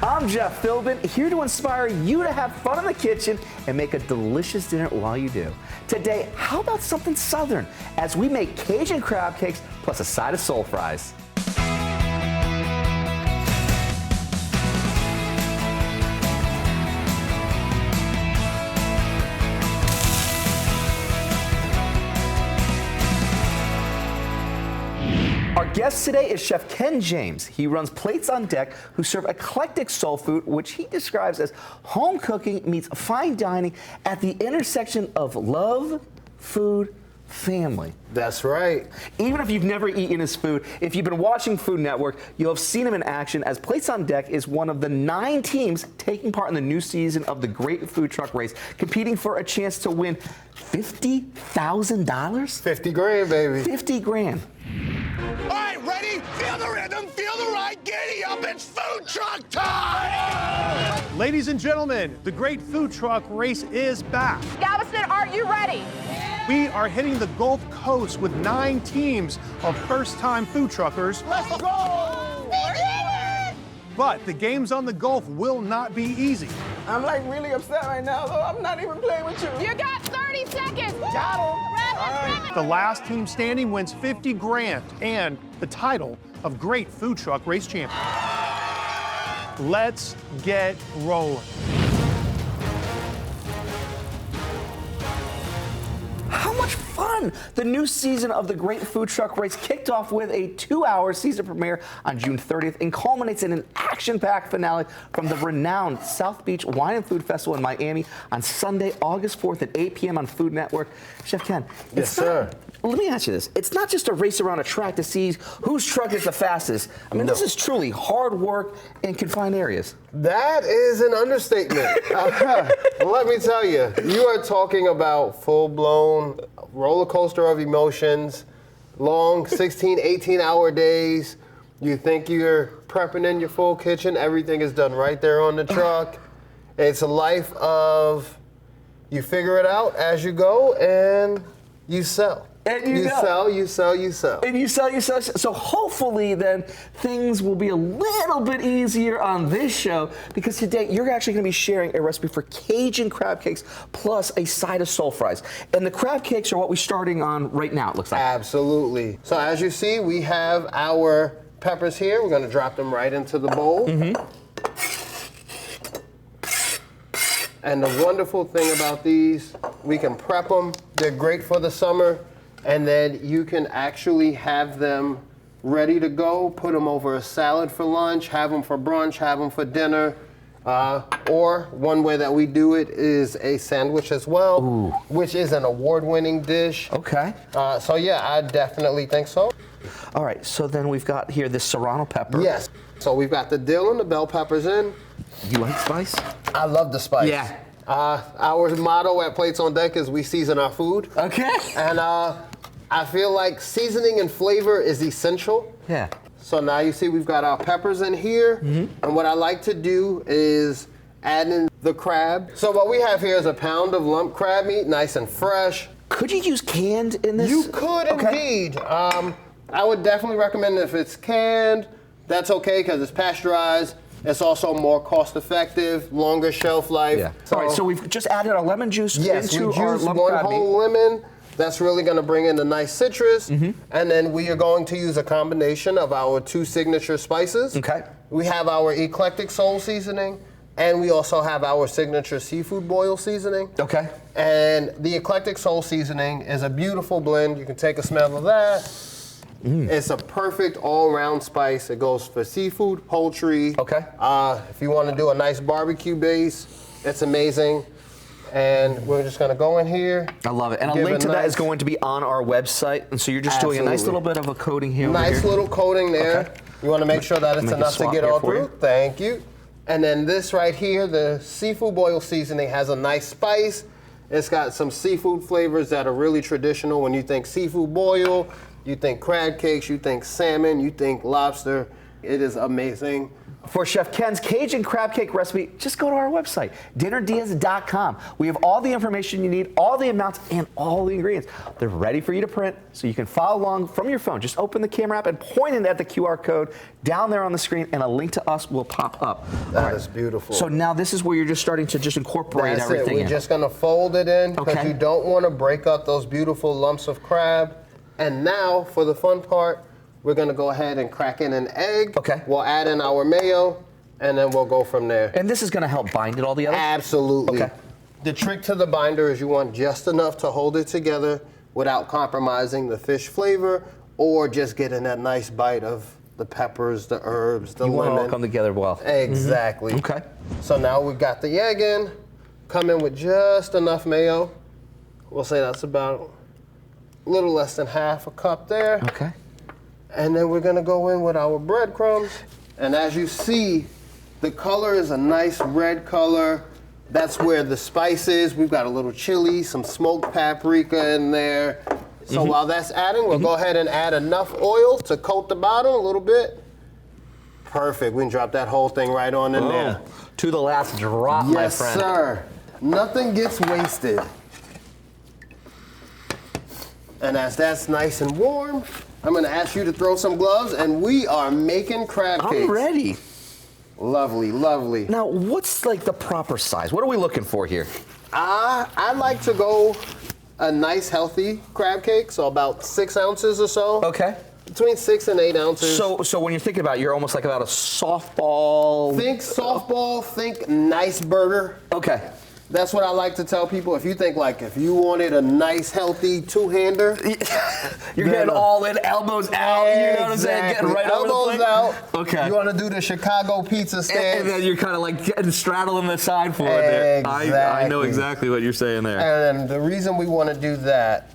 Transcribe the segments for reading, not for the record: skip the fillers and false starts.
I'm Jeff Philbin, here to inspire you to have fun in the kitchen and make a delicious dinner while you do. Today, how about something Southern as we make Cajun crab cakes plus a side of soul fries. Our guest today is Chef Ken James. He runs Plates on Deck, who serve eclectic soul food, which he describes as home cooking meets fine dining at the intersection of love, food, family. That's right. Even if you've never eaten his food, if you've been watching Food Network, you'll have seen him in action, as Plates on Deck is one of the 9 teams taking part in the new season of the Great Food Truck Race, competing for a chance to win $50,000? 50 grand, baby. 50 grand. All right, ready? Feel the rhythm, feel the ride, giddy up, it's food truck time! Ladies and gentlemen, the Great Food Truck Race is back. Galveston, are you ready? We are hitting the Gulf Coast with 9 teams of first-time food truckers. Let's go! But the games on the Gulf will not be easy. I'm like really upset right now, though. I'm not even playing with you. You got 30 seconds. Got him. The last team standing wins 50 grand and the title of Great Food Truck Race Champion. Let's get rolling. How much fun! The new season of the Great Food Truck Race kicked off with a 2-hour season premiere on June 30th and culminates in an action-packed finale from the renowned South Beach Wine and Food Festival in Miami on Sunday, August 4th at 8 p.m. on Food Network. Chef Ken, Yes, sir. Let me ask you this. It's not just a race around a track to see whose truck is the fastest. I mean, This is truly hard work in confined areas. That is an understatement. Let me tell you, you are talking about full-blown roller coaster of emotions, long 16, 18-hour days. You think you're prepping in your full kitchen. Everything is done right there on the truck. It's a life of you figure it out as you go and you sell. And you sell, you sell, you sell. And you sell, you sell. So hopefully then things will be a little bit easier on this show, because today you're actually going to be sharing a recipe for Cajun crab cakes plus a side of soul fries. And the crab cakes are what we're starting on right now, it looks like. Absolutely. So as you see, we have our peppers here. We're going to drop them right into the bowl. And the wonderful thing about these, we can prep them. They're great for the summer. And then you can actually have them ready to go, put them over a salad for lunch, have them for brunch, have them for dinner. Or one way that we do it is a sandwich as well, which is an award-winning dish. Okay. So yeah, I definitely think so. All right, so then we've got here this serrano pepper. Yes. So we've got the dill and the bell peppers in. You like spice? I love the spice. Yeah. Our motto at Plates on Deck is we season our food. Okay. And I feel like seasoning and flavor is essential. Yeah. So now you see we've got our peppers in here. And what I like to do is add in the crab. So what we have here is a pound of lump crab meat, nice and fresh. Could you use canned in this? You could indeed. I would definitely recommend if it's canned, that's okay because it's pasteurized. It's also more cost effective, longer shelf life. Yeah. All right, so we've just added our lemon juice into our lump one crab meat. whole lemon. That's really going to bring in a nice citrus. And then we are going to use a combination of our 2 signature spices. Okay. We have our eclectic soul seasoning, and we also have our signature seafood boil seasoning. Okay. And the eclectic soul seasoning is a beautiful blend. You can take a smell of that. It's a perfect all-round spice. It goes for seafood, poultry. Okay. If you want to do a nice barbecue base, it's amazing. And we're just going to go in here. I love it. And a link to that is going to be on our website. And so you're just doing a nice little bit of a coating here. Nice little coating there. Okay. You want to make sure that it's enough to get all through. You. Thank you. And then this right here, the seafood boil seasoning has a nice spice. It's got some seafood flavors that are really traditional. When you think seafood boil, you think crab cakes, you think salmon, you think lobster. It is amazing. For Chef Ken's Cajun crab cake recipe, just go to our website, dinnerdeas.com. We have all the information you need, all the amounts, and all the ingredients. They're ready for you to print, so you can follow along from your phone. Just open the camera app and point it at the QR code down there on the screen, and a link to us will pop up. That is beautiful. So now this is where you're just starting to just incorporate That's everything it. We're in. just gonna fold it in because Okay. you don't want to break up those beautiful lumps of crab. And now for the fun part, we're gonna go ahead and crack in an egg. Okay. We'll add in our mayo, and then we'll go from there. And this is going to help bind it all together? Absolutely. Okay. The trick to the binder is you want just enough to hold it together without compromising the fish flavor or just getting that nice bite of the peppers, the herbs, the You want it lemon. all come together well. Exactly. Okay. So now we've got the egg in. Come in with just enough mayo. We'll say that's about a little less than half a cup there. Okay. And then we're gonna go in with our breadcrumbs. And as you see, the color is a nice red color. That's where the spice is. We've got a little chili, some smoked paprika in there. So while that's adding, we'll go ahead and add enough oil to coat the bottom a little bit. Perfect. We can drop that whole thing right on in there. To the last drop, my Yes, friend. sir. Nothing gets wasted. And as that's nice and warm, I'm gonna ask you to throw some gloves, and we are making crab cakes. I'm ready. Lovely, lovely. Now, what's like the proper size? What are we looking for here? I like to go a nice healthy crab cake, so about 6 ounces or so. Okay. Between 6 and 8 ounces. So when you're thinking about it, you're almost like about a softball. Think softball, think nice burger. Okay. That's what I like to tell people. If you think like if you wanted a nice healthy two-hander, You're getting all in, elbows out. You know what I'm saying? Getting right over the elbows plate. out. Okay. You want to do the Chicago pizza stance. And then you're kind of like getting straddling the side for it there. I know Exactly. exactly what you're saying there. And the reason we want to do that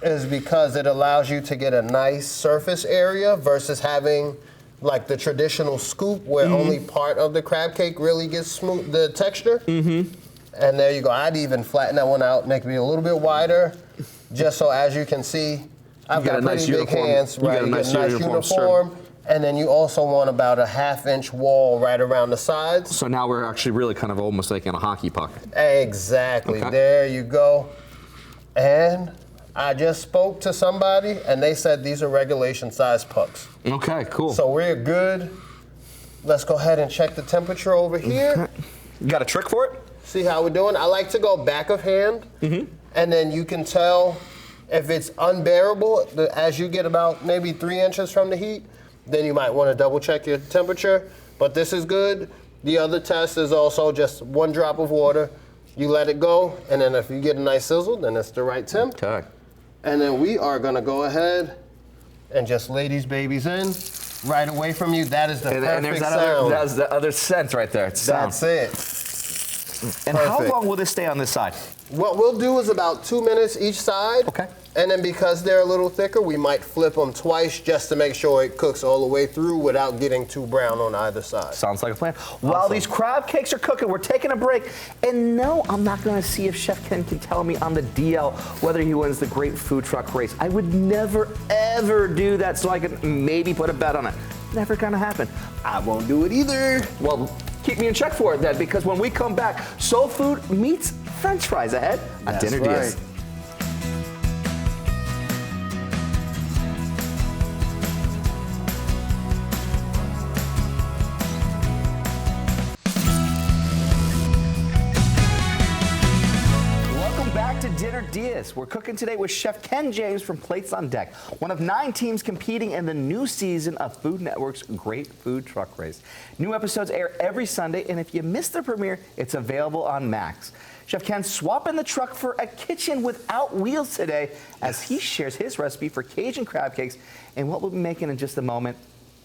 is because it allows you to get a nice surface area versus having like the traditional scoop where only part of the crab cake really gets smooth, the texture. And there you go. I'd even flatten that one out, make it be a little bit wider, just so as you can see, I've got pretty big hands. You Right, got a you nice get a nice uniform. And then you also want about a 1/2-inch wall right around the sides. So now we're actually really kind of almost like in a hockey puck. Exactly. Okay. There you go. And I just spoke to somebody, and they said these are regulation size pucks. Okay, cool. So we're good. Let's go ahead and check the temperature over here. You got a trick for it? See how we're doing? I like to go back of hand, and then you can tell if it's unbearable. As you get about maybe 3 inches from the heat, then you might want to double check your temperature. But this is good. The other test is also just 1 drop of water. You let it go, and then if you get a nice sizzle, then it's the right temp. Okay. And then we are gonna go ahead and just lay these babies in right away from you. That is the perfect And there's that sound. that's the other sense right there. It's sound. That's it. And how perfect. long will this stay on this side? What we'll do is about 2 minutes each side. Okay. And then because they're a little thicker, we might flip them twice just to make sure it cooks all the way through without getting too brown on either side. Sounds like a plan. While these crab cakes are cooking, we're taking a break. And no, I'm not going to see if Chef Ken can tell me on the DL whether he wins the Great Food Truck Race. I would never, ever do that so I could maybe put a bet on it. Never going to happen. I won't do it either. Well, keep me in check for it then, because when we come back, soul food meets French fries ahead on That's Dinner right. Deals. Dinner Deas. We're cooking today with Chef Ken James from Plates on Deck, one of 9 teams competing in the new season of Food Network's Great Food Truck Race. New episodes air every Sunday, and if you missed the premiere, it's available on Max. Chef Ken's swapping the truck for a kitchen without wheels today as he shares his recipe for Cajun crab cakes and what we'll be making in just a moment,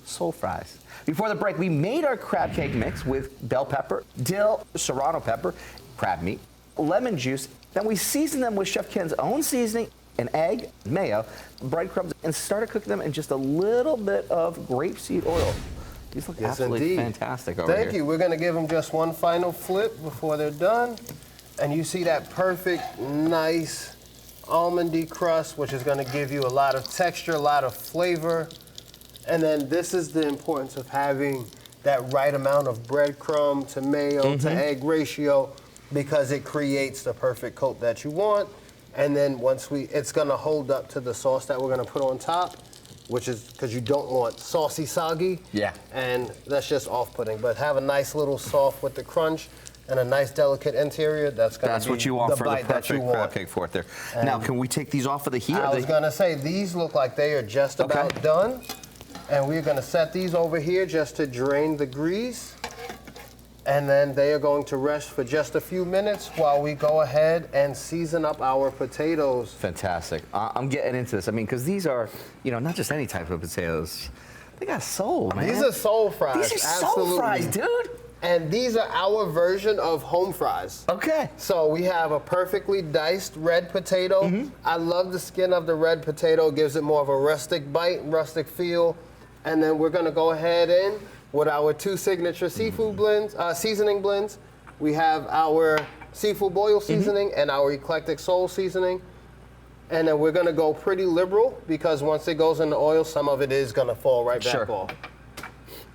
soul fries. Before the break, we made our crab cake mix with bell pepper, dill, serrano pepper, crab meat, lemon juice. Then we seasoned them with Chef Ken's own seasoning, an egg, mayo, breadcrumbs, and started cooking them in just a little bit of grapeseed oil. These look absolutely fantastic over here. Thank you. We're going to give them just one final flip before they're done. And you see that perfect, nice almondy crust, which is going to give you a lot of texture, a lot of flavor. And then this is the importance of having that right amount of breadcrumb to mayo to egg ratio, because it creates the perfect coat that you want. And then once it's gonna hold up to the sauce that we're gonna put on top, which is because you don't want saucy soggy. Yeah. And that's just off-putting. But have a nice little soft with the crunch and a nice delicate interior. That's what you want the for the bite that you perfect want. crab cake for it there. Now, can we take these off of the heat? I was gonna say, these look like they are just about done. And we're gonna set these over here just to drain the grease. And then they are going to rest for just a few minutes while we go ahead and season up our potatoes. Fantastic. I'm getting into this. I mean, because these are, not just any type of potatoes. They got soul, man. These are soul fries. These are absolutely. soul fries, dude. And these are our version of home fries. Okay. So we have a perfectly diced red potato. I love the skin of the red potato. It gives it more of a rustic bite, rustic feel. And then we're gonna go ahead in with our 2 signature seafood blends, seasoning blends. We have our seafood boil seasoning and our eclectic soul seasoning. And then we're gonna go pretty liberal, because once it goes in the oil, some of it is gonna fall right back off.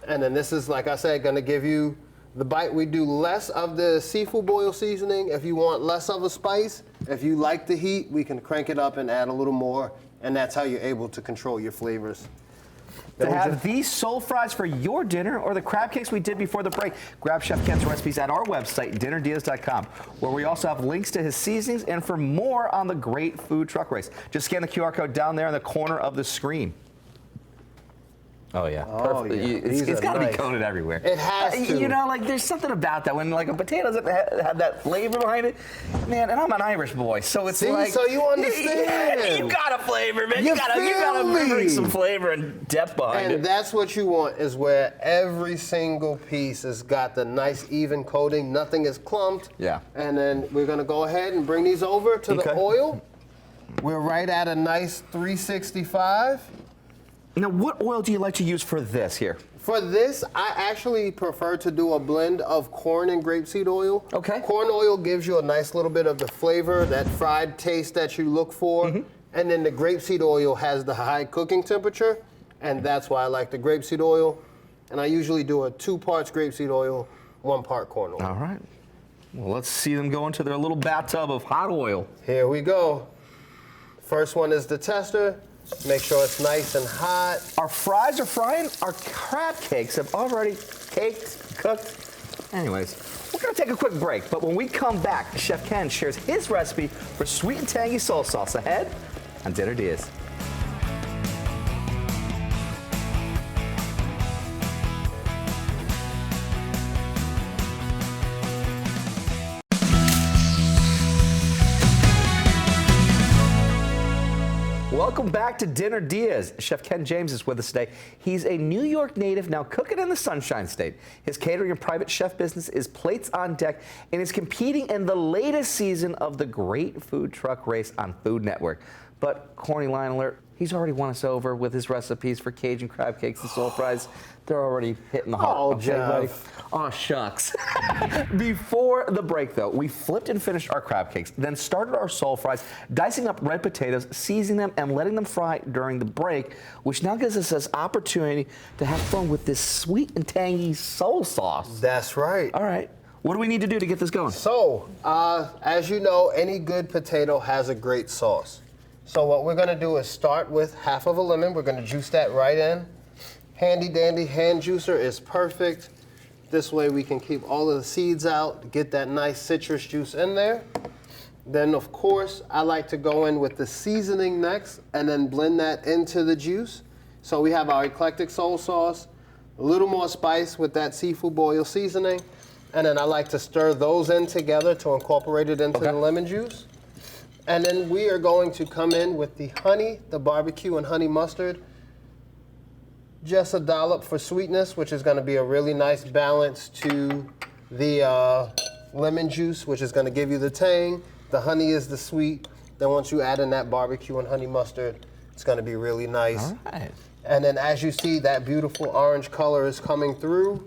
And then this is, like I said, gonna give you the bite. We do less of the seafood boil seasoning if you want less of a spice. If you like the heat, we can crank it up and add a little more, and that's how you're able to control your flavors. To have these soul fries for your dinner or the crab cakes we did before the break, grab Chef Ken's recipes at our website, dinnerdeas.com, where we also have links to his seasonings and for more on the great food truck race. Just scan the QR code down there in the corner of the screen. Oh, yeah. Oh, yeah. It's got to be coated everywhere. It has to. There's something about that when, a potato doesn't have that flavor behind it. Man, and I'm an Irish boy, so it's so you understand. You got a flavor, man. You You got to bring me. some flavor and depth behind it. And that's what you want, is where every single piece has got the nice even coating. Nothing is clumped. Yeah. And then we're going to go ahead and bring these over to the oil. We're right at a nice 365. Now, what oil do you like to use for this here? For this, I actually prefer to do a blend of corn and grapeseed oil. Okay. Corn oil gives you a nice little bit of the flavor, that fried taste that you look for. And then the grapeseed oil has the high cooking temperature, and that's why I like the grapeseed oil. And I usually do a 2 parts grapeseed oil, 1 part corn oil. All right. Well, let's see them go into their little bathtub of hot oil. Here we go. First one is the tester. Make sure it's nice and hot. Our fries are frying. Our crab cakes have already cooked. Anyways, we're going to take a quick break, but when we come back, Chef Ken shares his recipe for sweet and tangy soul sauce ahead on Dinner Diaz. Welcome back to Dinner Diaz. Chef Ken James is with us today. He's a New York native, now cooking in the Sunshine State. His catering and private chef business is Plates on Deck, and is competing in the latest season of the Great Food Truck Race on Food Network. But, corny line alert, he's already won us over with his recipes for Cajun crab cakes and soul fries. They're already hitting the heart. Oh, okay, buddy? Jeff. Oh, shucks. Before the break, though, we flipped and finished our crab cakes, then started our soul fries, dicing up red potatoes, seasoning them, and letting them fry during the break, which now gives us this opportunity to have fun with this sweet and tangy soul sauce. That's right. All right. What do we need to do to get this going? So, as you know, any good potato has a great sauce. So what we're gonna do is start with half of a lemon. We're gonna juice that right in. Handy dandy hand juicer is perfect. This way we can keep all of the seeds out, get that nice citrus juice in there. Then of course, I like to go in with the seasoning next and then blend that into the juice. So we have our eclectic soul sauce, a little more spice with that seafood boil seasoning. And then I like to stir those in together to incorporate it into the lemon juice. And then we are going to come in with the honey, the barbecue and honey mustard. Just a dollop for sweetness, which is going to be a really nice balance to the lemon juice, which is going to give you the tang. The honey is the sweet. Then once you add in that barbecue and honey mustard, it's going to be really nice. All right. And then as you see, that beautiful orange color is coming through.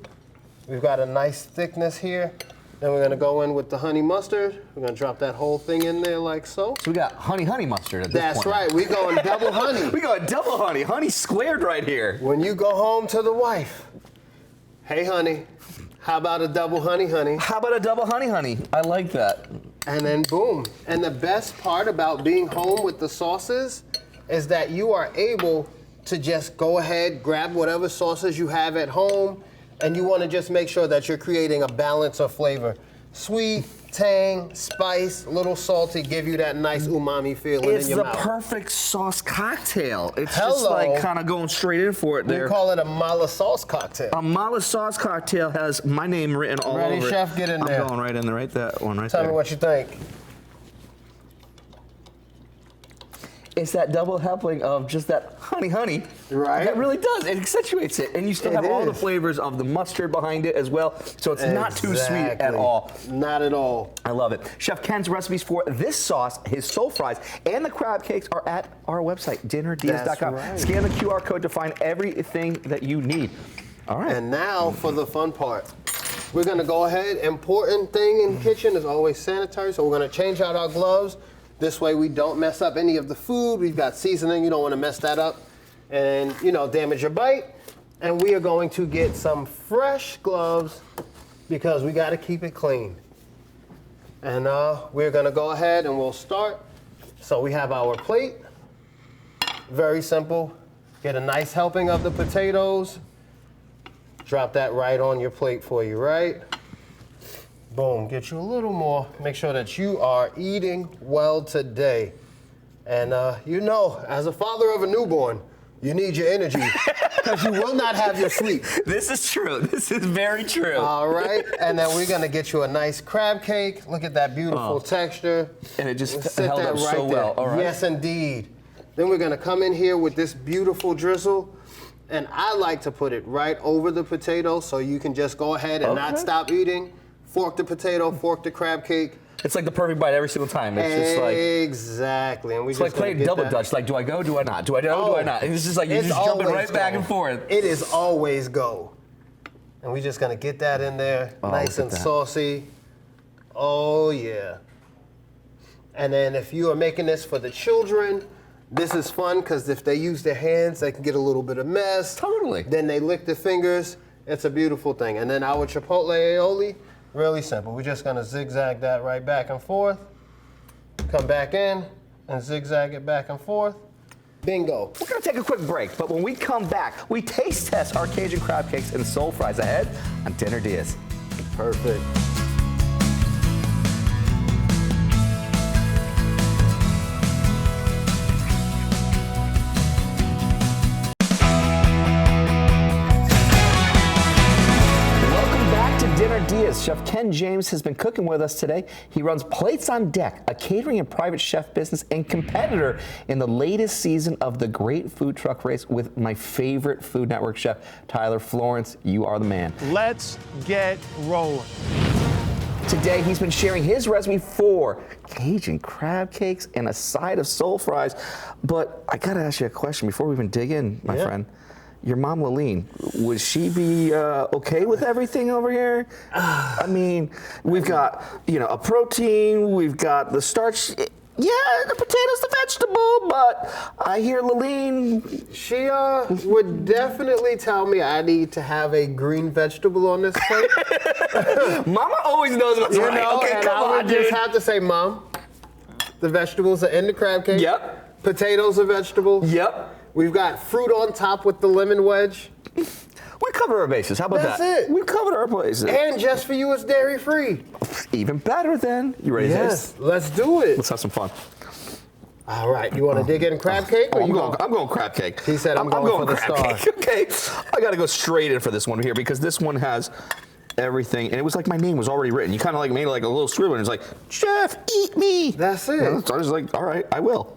We've got a nice thickness here. Then we're gonna go in with the honey mustard. We're gonna drop that whole thing in there like so. So we got honey mustard at this point. That's right, we going double honey. We got double honey squared right here. When you go home to the wife Hey, honey, how about a double honey, honey? How about a double honey, honey? I like that. And then boom. And the best part about being home with the sauces is that you are able to just go ahead, grab whatever sauces you have at home, and you want to just make sure that you're creating a balance of flavor. Sweet, tang, spice, a little salty, give you that nice umami feeling It's in your the mouth. perfect sauce cocktail. It's just Hello. like kind of going straight in for it We there. call it a mala sauce cocktail. A mala sauce cocktail has my name written all Ready, over chef? it. Get in there. I'm going right in there, right that one right Tell there. me what you think. It's that double helping of just that honey, honey. Right. That really does. It accentuates it. And you still It have all the is. flavors of the mustard behind it as well. So it's not too sweet at Exactly. all. Not at all. I love it. Chef Ken's recipes for this sauce, his soul fries, and the crab cakes are at our website, dinnerdeas.com. That's right. Scan the QR code to find everything that you need. All right. And now for the fun part. We're gonna go ahead. Important thing in the kitchen is always sanitary, so we're gonna change out our gloves. This way we don't mess up any of the food. We've got seasoning, you don't wanna mess that up and, damage your bite. And we are going to get some fresh gloves because we gotta keep it clean. And we're gonna go ahead and we'll start. So we have our plate. Very simple. Get a nice helping of the potatoes. Drop that right on your plate for you, right? Boom, get you a little more. Make sure that you are eating well today. And as a father of a newborn, you need your energy because you will not have your sleep. This is true. This is very true. All right, and then we're gonna get you a nice crab cake. Look at that beautiful texture. And it just Sit held that up right so there. well. All right. Yes, indeed. Then we're gonna come in here with this beautiful drizzle. And I like to put it right over the potato so you can just go ahead and not Okay. stop eating. Fork the potato, fork the crab cake. It's like the perfect bite every single time. It's just like Exactly. And we it's like playing double dutch. Like, do I go? Do I not? Do I know? Do I not? And it's just like you're It's just jumping always right back go. and forth. It is always go. And we're just gonna get that in there, nice look at and that. saucy. Oh yeah. And then if you are making this for the children, this is fun because if they use their hands, they can get a little bit of mess. Totally. Then they lick their fingers. It's a beautiful thing. And then our chipotle aioli, really simple. We're just gonna zigzag that right back and forth. Come back in and zigzag it back and forth. Bingo. We're going to take a quick break, but when we come back, we taste test our Cajun crab cakes and soul fries ahead on Dinner Diaz. Perfect. Welcome back to Dinner Diaz. Chef Ken James has been cooking with us today. He runs Plates on Deck, a catering and private chef business and competitor in the latest season of the Great Food Truck Race with my favorite Food Network chef, Tyler Florence. You are the man. Let's get rolling. Today, he's been sharing his recipe for Cajun crab cakes and a side of soul fries. But I gotta ask you a question before we even dig in, my friend. Your mom, Laleen, would she be okay with everything over here? I mean, we've got, a protein, we've got the starch. Yeah, the potato's the vegetable, but I hear Laleen. She would definitely tell me I need to have a green vegetable on this plate. Mama always knows what's right. Okay, and come I would on, just dude. have to say, Mom, the vegetables are in the crab cake. Yep. Potatoes are vegetables. Yep. We've got fruit on top with the lemon wedge. We covered our bases. How about That's that? it. We covered our bases. And just for you, it's dairy free. Even better then. You ready to taste? Let's do it. Let's have some fun. All right, you want to dig in crab cake? Or I'm you going crab cake. He said I'm going for the crab star. cake. Okay, I got to go straight in for this one here because this one has everything, and it was like my name was already written. You kind of like made like a little scribble, and it's like, Chef, eat me. That's it. So I was like, all right, I will.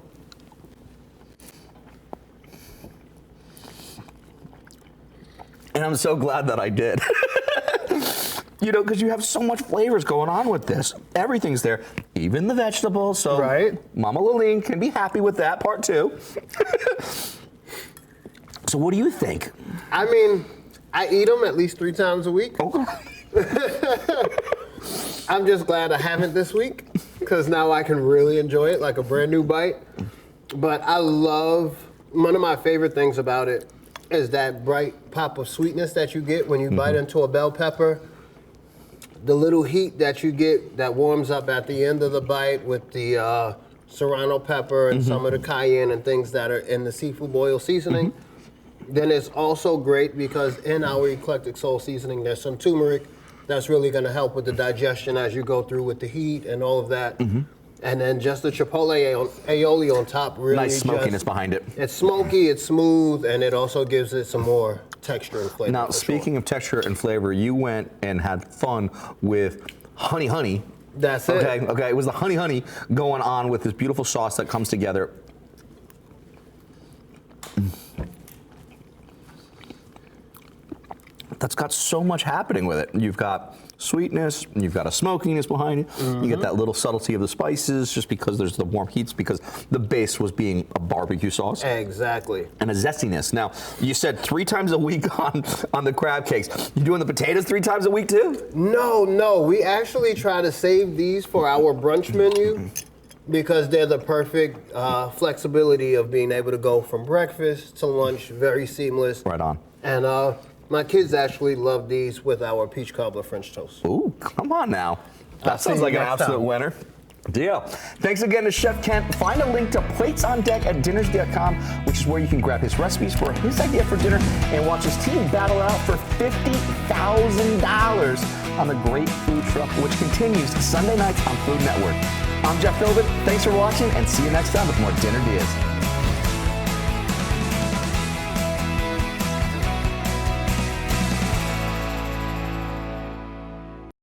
And I'm so glad that I did. Because you have so much flavors going on with this. Everything's there, even the vegetables. So Mama Laleen can be happy with that part too. So what do you think? I mean, I eat them at least 3 times a week. Okay. I'm just glad I haven't this week because now I can really enjoy it like a brand new bite. But I love, one of my favorite things about it is that bright pop of sweetness that you get when you bite into a bell pepper. The little heat that you get that warms up at the end of the bite with the serrano pepper and some of the cayenne and things that are in the seafood boil seasoning. Then it's also great because in our eclectic soul seasoning, there's some turmeric that's really going to help with the digestion as you go through with the heat and all of that. And then just the chipotle aioli on top really Nice smokiness behind it. It's smoky, it's smooth, and it also gives it some more texture and flavor. Now, speaking of texture and flavor, you went and had fun with honey. That's it. Okay, it was the honey going on with this beautiful sauce that comes together. That's got so much happening with it. You've got sweetness, you've got a smokiness behind it. You get that little subtlety of the spices just because there's the warm heats because the base was being a barbecue sauce. Exactly. And a zestiness. Now, you said 3 times a week on the crab cakes. You doing the potatoes 3 times a week too? No. We actually try to save these for our brunch menu because they're the perfect flexibility of being able to go from breakfast to lunch, very seamless. Right on. And my kids actually love these with our peach cobbler French toast. Ooh, come on now. I'll That sounds see you like an next absolute time. winner. Deal. Thanks again to Chef Kent. Find a link to Plates on Deck at dinners.com, which is where you can grab his recipes for his idea for dinner and watch his team battle it out for $50,000 on the Great Food Truck, which continues Sunday nights on Food Network. I'm Jeff Philbin. Thanks for watching, and see you next time with more Dinner Deas.